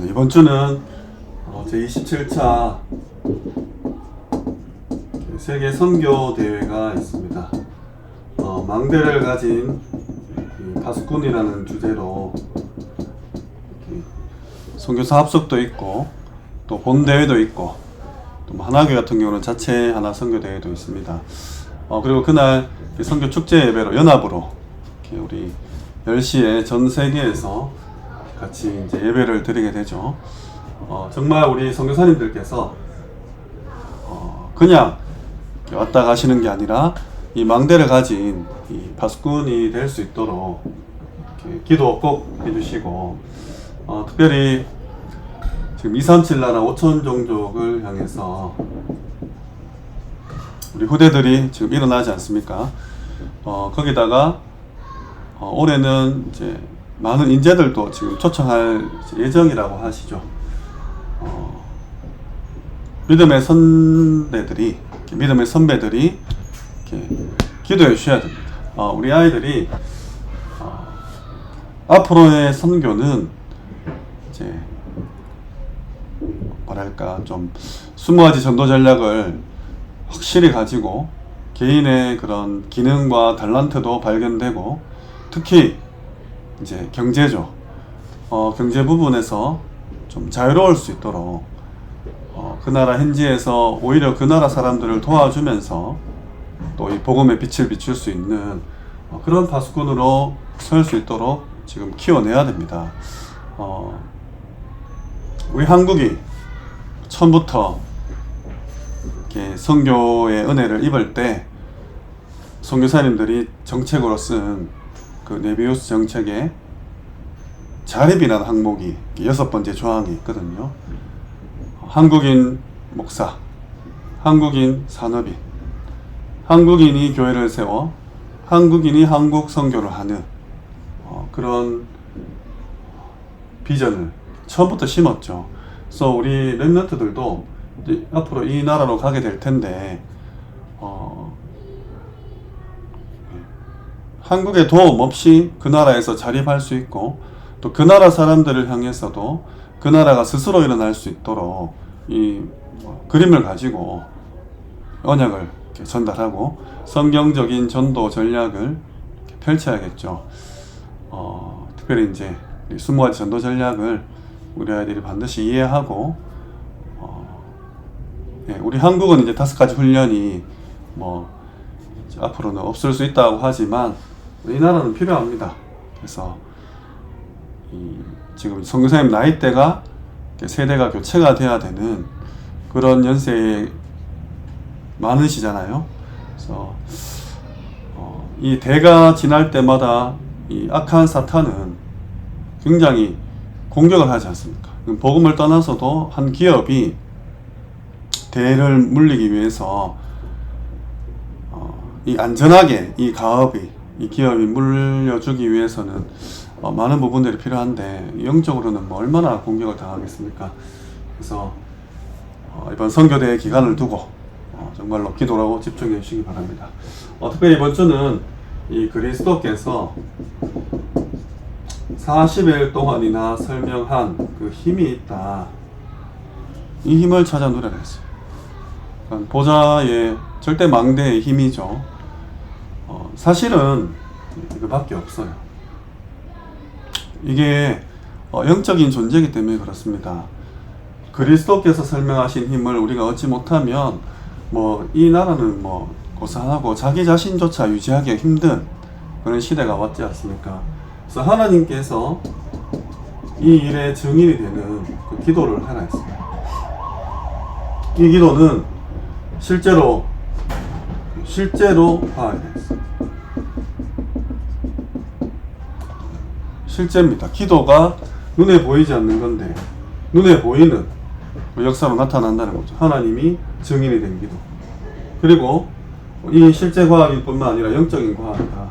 네, 이번 주는 제27차 세계 선교 대회가 있습니다. 망대를 가진 파수꾼이라는 주제로 선교사 합숙도 있고 또 본대회도 있고 또 하나교회 같은 경우는 자체 하나 선교 대회도 있습니다. 그리고 그날 선교 축제 예배로 연합으로 우리 10시에 전 세계에서 같이 이제 예배를 드리게 되죠. 정말 우리 선교사님들께서 그냥 왔다 가시는 게 아니라 이 망대를 가진 이 파수꾼이 될 수 있도록 기도 꼭 해주시고, 특별히 지금 237 나라 5천 종족을 향해서 우리 후대들이 지금 일어나지 않습니까? 거기다가 올해는 이제 많은 인재들도 지금 초청할 예정이라고 하시죠. 믿음의 선배들이 이렇게 기도해 주셔야 됩니다. 우리 아이들이 앞으로의 선교는 이제 뭐랄까 좀 20가지 전도 전략을 확실히 가지고 개인의 그런 기능과 탤런트도 발견되고, 특히 이제 경제죠. 경제 부분에서 좀 자유로울 수 있도록 그 나라 현지에서 오히려 그 나라 사람들을 도와주면서 또 이 복음의 빛을 비출 수 있는 그런 파수꾼으로 설 수 있도록 지금 키워내야 됩니다. 우리 한국이 처음부터 이렇게 선교의 은혜를 입을 때 선교사님들이 정책으로 쓴 그 네비우스 정책에 자립이라는 항목이 6번째 조항이 있거든요. 한국인 목사, 한국인 산업인, 한국인이 교회를 세워 한국인이 한국 선교를 하는 그런 비전을 처음부터 심었죠. 그래서 우리 랩런트들도 앞으로 이 나라로 가게 될 텐데 한국의 도움 없이 그 나라에서 자립할 수 있고, 또 그 나라 사람들을 향해서도 그 나라가 스스로 일어날 수 있도록 이 그림을 가지고 언약을 전달하고 성경적인 전도 전략을 펼쳐야겠죠. 특별히 이제 20가지 전도 전략을 우리 아이들이 반드시 이해하고, 우리 한국은 이제 5가지 훈련이 앞으로는 없을 수 있다고 하지만 이 나라는 필요합니다. 그래서 지금 선교사님 나이대가 세대가 교체가 돼야 되는 그런 연세에 많으시잖아요. 그래서 이 대가 지날 때마다 이 악한 사탄은 굉장히 공격을 하지 않습니까? 복음을 떠나서도 한 기업이 대를 물리기 위해서 이 안전하게 이 가업이 이 기업이 물려주기 위해서는 많은 부분들이 필요한데 영적으로는 얼마나 공격을 당하겠습니까? 그래서 이번 선교대회 기간을 두고 정말로 기도로 집중해 주시기 바랍니다. 특별히 이번 주는 이 그리스도께서 40일 동안이나 설명한 그 힘이 있다, 이 힘을 찾아 누려라 했어요. 그러니까 보좌의 절대 망대의 힘이죠. 사실은 이거밖에 없어요. 이게 영적인 존재이기 때문에 그렇습니다. 그리스도께서 설명하신 힘을 우리가 얻지 못하면 이 나라는 고사하고 자기 자신조차 유지하기가 힘든 그런 시대가 왔지 않습니까? 그래서 하나님께서 이 일의 증인이 되는 그 기도를 하나 했어요. 이 기도는 실제로 화하게 됐어요. 실제입니다. 기도가 눈에 보이지 않는 건데 눈에 보이는 역사로 나타난다는 거죠. 하나님이 증인이 된 기도. 그리고 이 실제 과학일 뿐만 아니라 영적인 과학이다.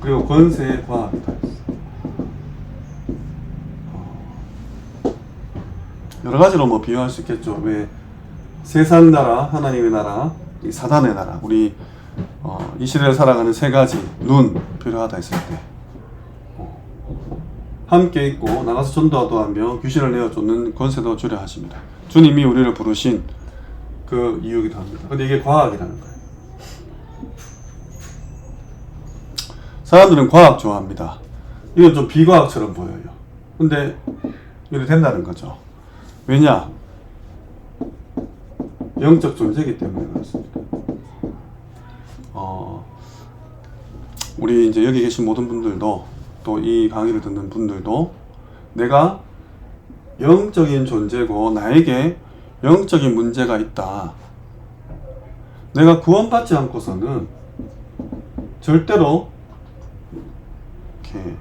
그리고 권세의 과학이다. 여러 가지로 비유할 수 있겠죠. 왜 세상 나라, 하나님의 나라, 이 사단의 나라, 우리 이 시대를 살아가는 3가지 눈 필요하다 했을 때 함께 있고 나가서 전도도 하며 귀신을 내어쫓는 권세도 주려 하십니다. 주님이 우리를 부르신 그 이유이기도 합니다. 근데 이게 과학이라는 거예요. 사람들은 과학 좋아합니다. 이건 좀 비과학처럼 보여요. 근데 이렇게 된다는 거죠. 왜냐? 영적 존재이기 때문에 그렇습니다. 우리 이제 여기 계신 모든 분들도 또 이 강의를 듣는 분들도 내가 영적인 존재고 나에게 영적인 문제가 있다. 내가 구원받지 않고서는 절대로 이렇게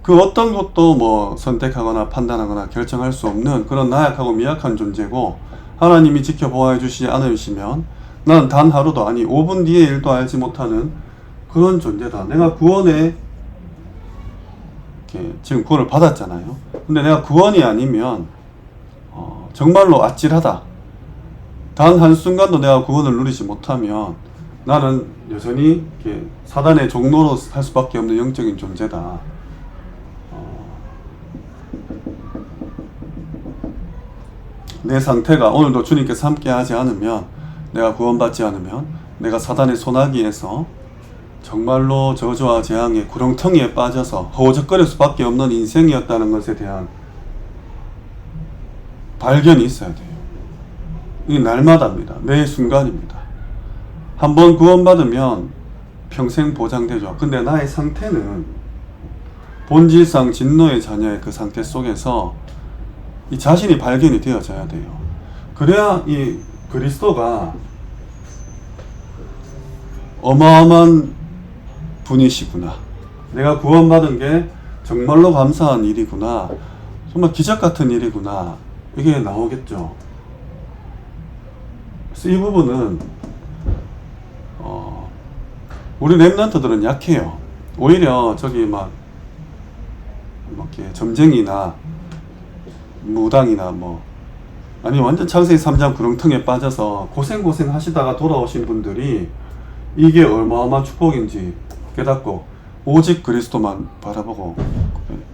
그 어떤 것도 뭐 선택하거나 판단하거나 결정할 수 없는 그런 나약하고 미약한 존재고 하나님이 지켜보아 주시지 않으시면 나는 단 하루도 아니 5분 뒤의 일도 알지 못하는 그런 존재다. 내가 구원에 지금 구원을 받았잖아요. 근데 내가 구원이 아니면 정말로 아찔하다. 단 한순간도 내가 구원을 누리지 못하면 나는 여전히 사단의 종로로 할 수밖에 없는 영적인 존재다. 내 상태가 오늘도 주님께서 함께 하지 않으면, 내가 구원받지 않으면 내가 사단의 소나기에서 정말로 저주와 재앙의 구렁텅이에 빠져서 허우적거릴 수밖에 없는 인생이었다는 것에 대한 발견이 있어야 돼요. 이게 날마다입니다. 매 순간입니다. 한번 구원받으면 평생 보장되죠. 근데 나의 상태는 본질상 진노의 자녀의 그 상태 속에서 이 자신이 발견이 되어져야 돼요. 그래야 이 그리스도가 어마어마한 분이시구나. 내가 구원받은 게 정말로 감사한 일이구나. 정말 기적 같은 일이구나. 이게 나오겠죠. 그래서 이 부분은 우리 랩런트들은 약해요. 오히려 저기 막 이렇게 점쟁이나 무당이나 아니 완전 창세기 3장 구렁텅이에 빠져서 고생 하시다가 돌아오신 분들이 이게 얼마나 축복인지 깨닫고 오직 그리스도만 바라보고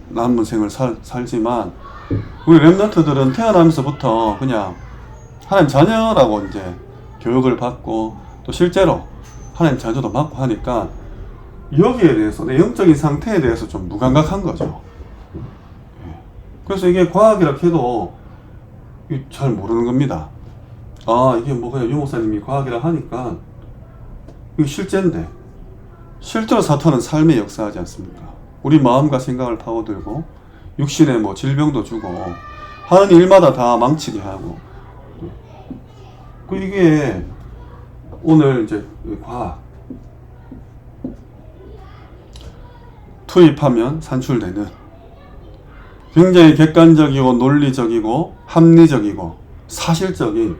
남은 생을 살지만, 우리 랩런트들은 태어나면서부터 그냥 하나님 자녀라고 이제 교육을 받고 또 실제로 하나님 자녀도 맡고 하니까 여기에 대해서, 내 영적인 상태에 대해서 좀 무감각한 거죠. 그래서 이게 과학이라 해도 잘 모르는 겁니다. 이게 그냥 유목사님이 과학이라 하니까 이게 실제인데, 실제로 사탄은 삶에 역사하지 않습니까? 우리 마음과 생각을 파고들고 육신에 질병도 주고 하는 일마다 다 망치게 하고, 이게 오늘 이제 과학 투입하면 산출되는 굉장히 객관적이고 논리적이고 합리적이고 사실적인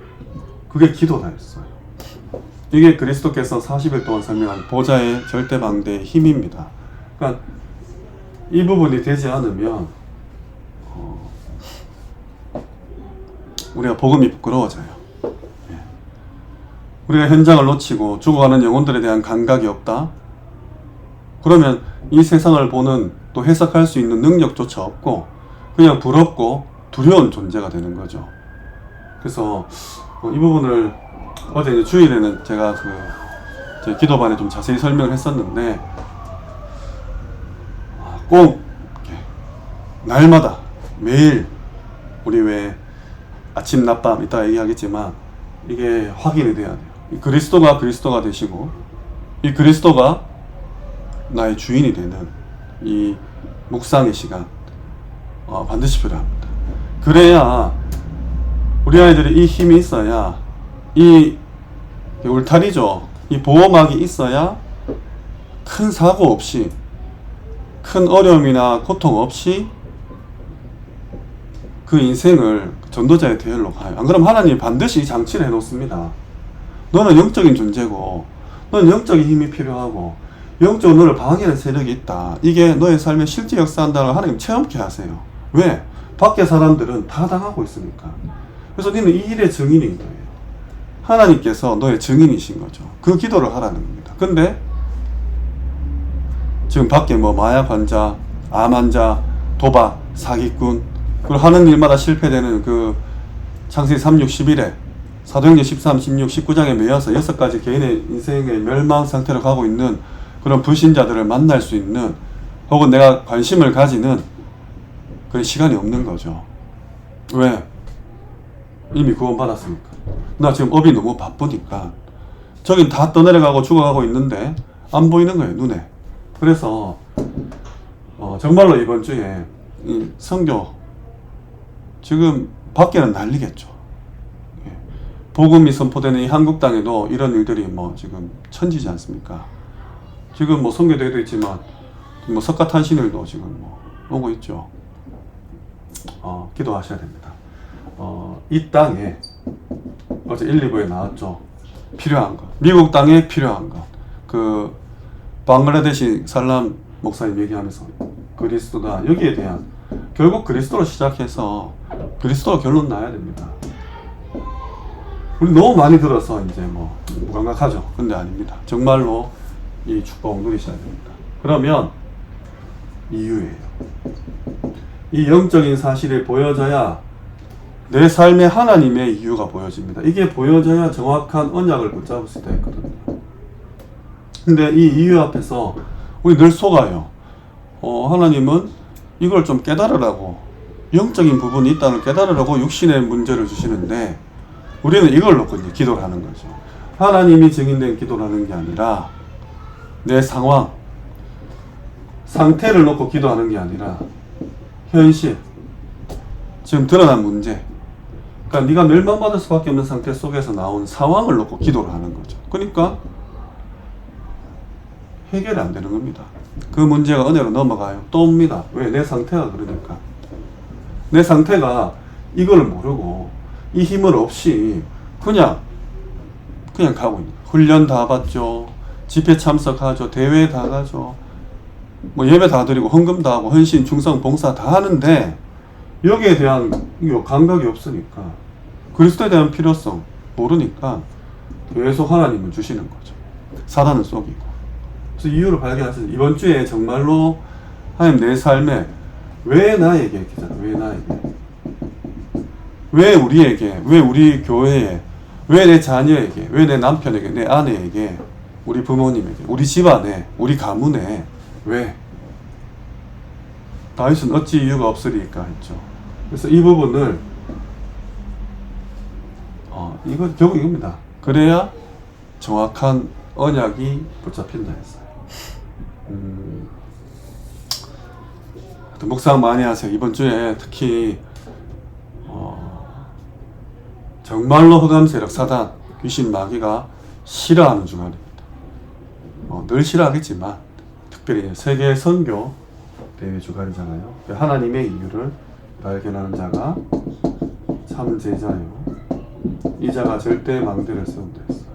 그게 기도다 했어요. 이게 그리스도께서 40일 동안 설명한 보좌의 절대방대의 힘입니다. 그러니까 이 부분이 되지 않으면 우리가 복음이 부끄러워져요. 우리가 현장을 놓치고 죽어가는 영혼들에 대한 감각이 없다? 그러면 이 세상을 보는, 또 해석할 수 있는 능력조차 없고 그냥 부럽고 두려운 존재가 되는 거죠. 그래서 이 부분을 어제 이제 주일에는 제가 제 기도반에 좀 자세히 설명을 했었는데, 꼭 날마다 매일 우리 왜 아침 낮밤 이따 얘기하겠지만 이게 확인이 돼야 돼요. 이 그리스도가 되시고 이 그리스도가 나의 주인이 되는 이 묵상의 시간 반드시 필요합니다. 그래야 우리 아이들이 이 힘이 있어야, 이 울타리죠. 이 보호막이 있어야 큰 사고 없이, 큰 어려움이나 고통 없이 그 인생을 전도자의 대열로 가요. 안 그러면 하나님이 반드시 장치를 해놓습니다. 너는 영적인 존재고, 너는 영적인 힘이 필요하고, 영적으로 너를 방해하는 세력이 있다. 이게 너의 삶에 실제 역사한다는 걸 하나님 체험케 하세요. 왜? 밖에 사람들은 다 당하고 있으니까. 그래서 너는 이 일의 증인인 거예요. 하나님께서 너의 증인이신 거죠. 그 기도를 하라는 겁니다. 근데 지금 밖에 마약 환자, 암 환자, 도박, 사기꾼, 그리고 하는 일마다 실패되는 그 창세기 3, 6, 11에 사도행전 13, 16, 19장에 매여서 6가지 개인의 인생의 멸망 상태로 가고 있는 그런 불신자들을 만날 수 있는, 혹은 내가 관심을 가지는 그런 시간이 없는 거죠. 왜? 이미 구원받았으니까. 나 지금 업이 너무 바쁘니까. 저긴 다 떠내려가고 죽어가고 있는데 안 보이는 거예요, 눈에. 그래서 정말로 이번 주에 이 선교 지금 밖에는 난리겠죠. 예. 복음이 선포되는 이 한국 땅에도 이런 일들이 뭐 지금 천지지 않습니까? 지금 뭐 선교대회도 있지만 뭐 석가탄신일도 지금 뭐 오고 있죠. 기도하셔야 됩니다. 이 땅에 어제 1, 2부에 나왔죠. 필요한 것. 미국 땅에 필요한 것. 그 방글라데시 살람 목사님 얘기하면서 그리스도다. 여기에 대한 결국 그리스도로 시작해서 그리스도로 결론 나야 됩니다. 우리 너무 많이 들어서 이제 뭐 무감각하죠. 근데 아닙니다. 정말로 이 축복 누리셔야 됩니다. 그러면 이유예요. 이 영적인 사실이 보여져야 내 삶에 하나님의 이유가 보여집니다. 이게 보여져야 정확한 언약을 붙잡을 수 있거든요. 근데 이 이유 앞에서 우리 늘 속아요. 하나님은 이걸 좀 깨달으라고, 영적인 부분이 있다는 깨달으라고 육신의 문제를 주시는데 우리는 이걸 놓고 이제 기도를 하는 거죠. 하나님이 증인된 기도를 하는 게 아니라 내 상황, 상태를 놓고 기도하는 게 아니라 현실, 지금 드러난 문제, 그러니까 네가 멸망받을 수밖에 없는 상태 속에서 나온 상황을 놓고 기도를 하는 거죠. 그러니까 해결이 안 되는 겁니다. 그 문제가 은혜로 넘어가요. 또 옵니다. 왜? 내 상태가 그러니까. 내 상태가 이걸 모르고 이 힘을 없이 그냥 가고 있는. 훈련 다 받죠. 집회 참석하죠. 대회 다 가죠. 뭐 예배 다 드리고 헌금 다 하고 헌신, 충성, 봉사 다 하는데 여기에 대한 감각이 없으니까, 그리스도에 대한 필요성 모르니까 계속 하나님은 주시는 거죠. 사단은 속이고. 그래서 이유를 발견하셔서 이번 주에 정말로 하나님 내 삶에 왜 나에게 기잖아. 왜 나에게? 왜 우리에게? 왜 우리 교회에? 왜 내 자녀에게? 왜 내 남편에게? 내 아내에게? 우리 부모님에게? 우리 집안에? 우리 가문에? 왜? 다윗은 어찌 이유가 없으리까 했죠. 그래서 이 부분을 이거 결국 이겁니다. 그래야 정확한 언약이 붙잡힌다 했어요. 묵상 많이 하세요. 이번 주에 특히 정말로 흑암 세력, 사단, 귀신, 마귀가 싫어하는 주간입니다. 늘 싫어하겠지만 특별히 세계 선교 대회 주간이잖아요. 하나님의 이유를 발견하는 자가 참 제자요. 이 자가 절대 망대를 세운다 했어요.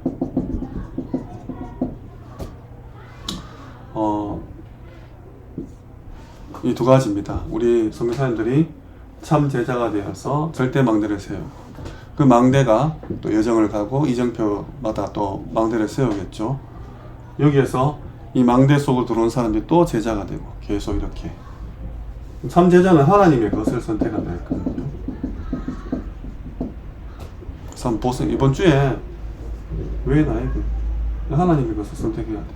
이 두 가지입니다. 우리 선교사님들이 참 제자가 되어서 절대 망대를 세우고, 그 망대가 또 여정을 가고 이정표마다 또 망대를 세우겠죠. 여기에서 이 망대 속으로 들어온 사람들이 또 제자가 되고 계속 이렇게. 참 제자는 하나님의 것을 선택한다 했거든요. 그래서 한번 보세요. 이번 주에 왜 나에게? 하나님의 것을 선택해야 돼.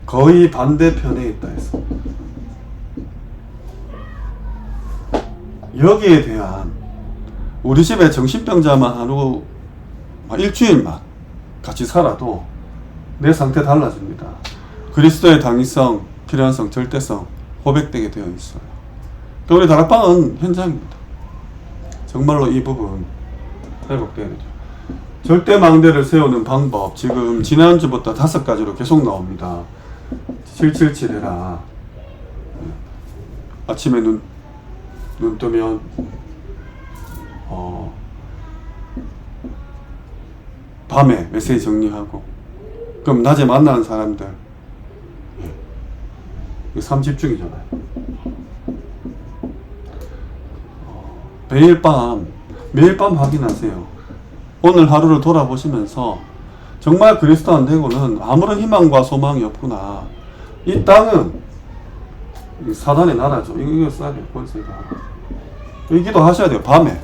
거의 반대편에 있다 했어. 여기에 대한, 우리 집에 정신병자만 하루 일주일만 같이 살아도 내 상태 달라집니다. 그리스도의 당위성, 필요한성, 절대성 고백되게 되어 있어요. 또 우리 다락방은 현장입니다. 정말로 이 부분 회복돼야 되죠. 절대 망대를 세우는 방법, 지금 지난주부터 5가지로 계속 나옵니다. 777 해라. 아침에 눈 뜨면 밤에 메시지 정리하고, 그럼 낮에 만나는 사람들 3집중이잖아요. 매일 밤 확인하세요. 오늘 하루를 돌아보시면서 정말 그리스도 안 되고는 아무런 희망과 소망이 없구나. 이 땅은 이 사단의 나라죠. 이거 써야 돼요. 권세가. 이 기도 하셔야 돼요. 밤에.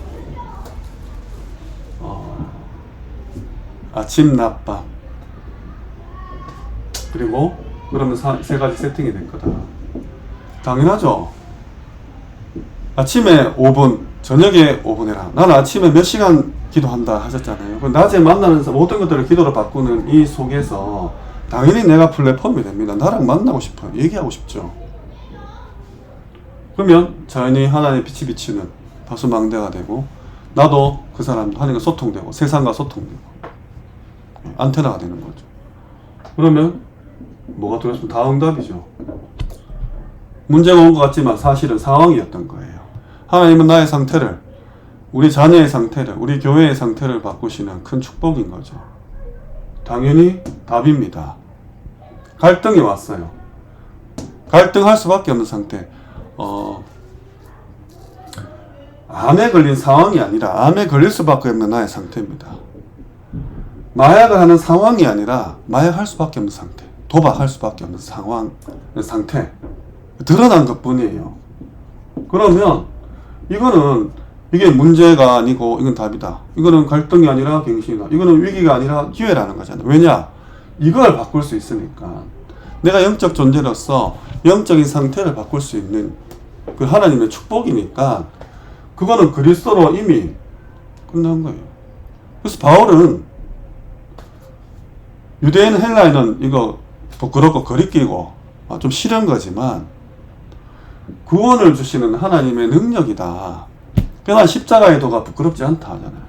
아침, 낮, 밤. 그리고 그러면 세 가지 세팅이 될 거다. 당연하죠. 아침에 5분, 저녁에 5분 해라. 나는 아침에 몇 시간 기도한다 하셨잖아요. 그럼 낮에 만나면서 모든 것들을 기도로 바꾸는 이 속에서 당연히 내가 플랫폼이 됩니다. 나랑 만나고 싶어요. 얘기하고 싶죠. 그러면 자연히 하나님의 빛이 비치는 다수망대가 되고, 나도 그 사람 하나님과 소통되고, 세상과 소통되고, 안테나가 되는 거죠. 그러면 뭐가 들었으면 다 응답이죠. 문제가 온 것 같지만 사실은 상황이었던 거예요. 하나님은 나의 상태를, 우리 자녀의 상태를, 우리 교회의 상태를 바꾸시는 큰 축복인 거죠. 당연히 답입니다. 갈등이 왔어요. 갈등할 수밖에 없는 상태. 암에 걸린 상황이 아니라 암에 걸릴 수밖에 없는 나의 상태입니다. 마약을 하는 상황이 아니라 마약할 수밖에 없는 상태. 도박할 수밖에 없는 상태. 드러난 것 뿐이에요. 그러면 이게 문제가 아니고 이건 답이다. 이거는 갈등이 아니라 갱신이다. 이거는 위기가 아니라 기회라는 거잖아요. 왜냐? 이걸 바꿀 수 있으니까. 내가 영적 존재로서 영적인 상태를 바꿀 수 있는 그 하나님의 축복이니까 그거는 그리스도로 이미 끝난 거예요. 그래서 바울은 유대인 헬라인은 이거 부끄럽고 거리끼고 좀 싫은 거지만 구원을 주시는 하나님의 능력이다. 그러나 십자가의 도가 부끄럽지 않다 하잖아요.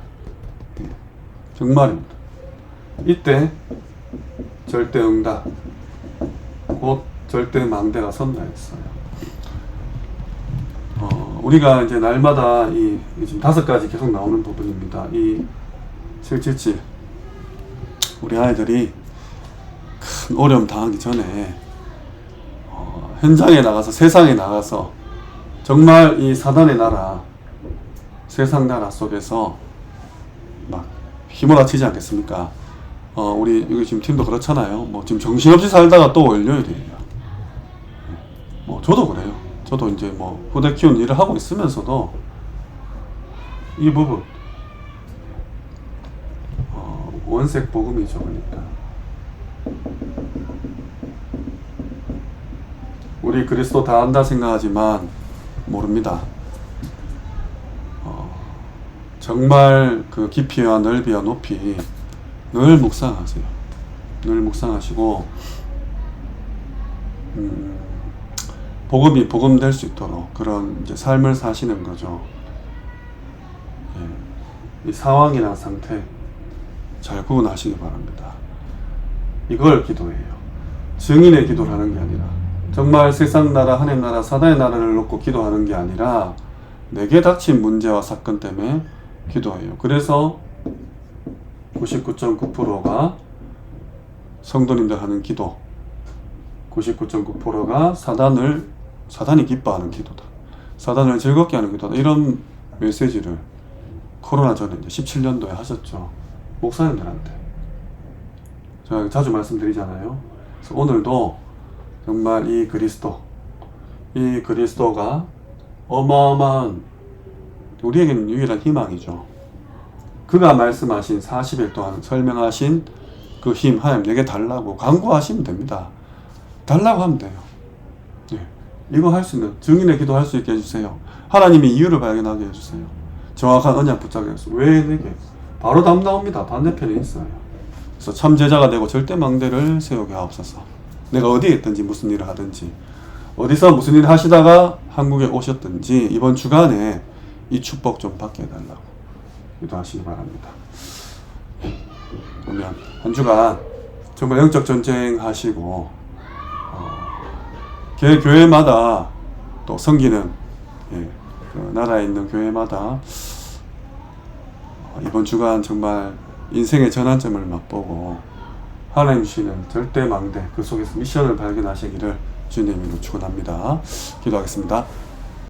정말입니다. 이때 절대 응답, 곧 절대 망대가 선다 했어요. 우리가 이제 날마다 지금 5가지 계속 나오는 부분입니다. 이 777 우리 아이들이 큰 어려움 당하기 전에 현장에 나가서, 세상에 나가서 정말 이 사단의 나라, 세상 나라 속에서 막 휘몰아치지 않겠습니까? 우리 여기 지금 팀도 그렇잖아요. 뭐 지금 정신없이 살다가 또 월요일이에요. 뭐 저도 그래요. 저도 이제 뭐 후대 키우는 일을 하고 있으면서도 이 부분 원색 복음이죠. 그러니까 우리 그리스도 다 안다 생각하지만 모릅니다. 정말 그 깊이와 넓이와 높이 늘 묵상하세요. 늘 묵상하시고 복음이 복음될 수 있도록 그런 이제 삶을 사시는 거죠. 이 상황이나 상태 잘 구분하시기 바랍니다. 이걸 기도해요. 증인의 기도를 하는 게 아니라, 정말 세상 나라, 하나님 나라, 사단의 나라를 놓고 기도하는 게 아니라 내게 닥친 문제와 사건 때문에 기도해요. 그래서 99.9%가 성도님들 하는 기도, 99.9%가 사단이 기뻐하는 기도다. 사단을 즐겁게 하는 기도다. 이런 메시지를 코로나 전에 이제 17년도에 하셨죠. 목사님들한테. 제가 자주 말씀드리잖아요. 그래서 오늘도 정말 이 그리스도가 어마어마한 우리에게는 유일한 희망이죠. 그가 말씀하신 40일 동안 설명하신 그 힘, 하나님 내게 달라고 간구하시면 됩니다. 달라고 하면 돼요. 네. 이거 할 수 있는, 증인의 기도 할 수 있게 해주세요. 하나님이 이유를 발견하게 해주세요. 정확한 언약 붙잡게 해주세요. 왜 내게? 바로 답 나옵니다. 반대편에 있어요. 그래서 참 제자가 되고 절대 망대를 세우게 하옵소서. 내가 어디에 있든지 무슨 일을 하든지, 어디서 무슨 일을 하시다가 한국에 오셨든지 이번 주간에 이 축복 좀 받게 해달라고 기도하시기 바랍니다. 그러면 한 주간 정말 영적 전쟁 하시고 교회마다 또 섬기는 그 나라에 있는 교회마다 이번 주간 정말 인생의 전환점을 맛보고 하나님 주시는 절대 망대 그 속에서 미션을 발견하시기를 주님으로 축원합니다. 기도하겠습니다.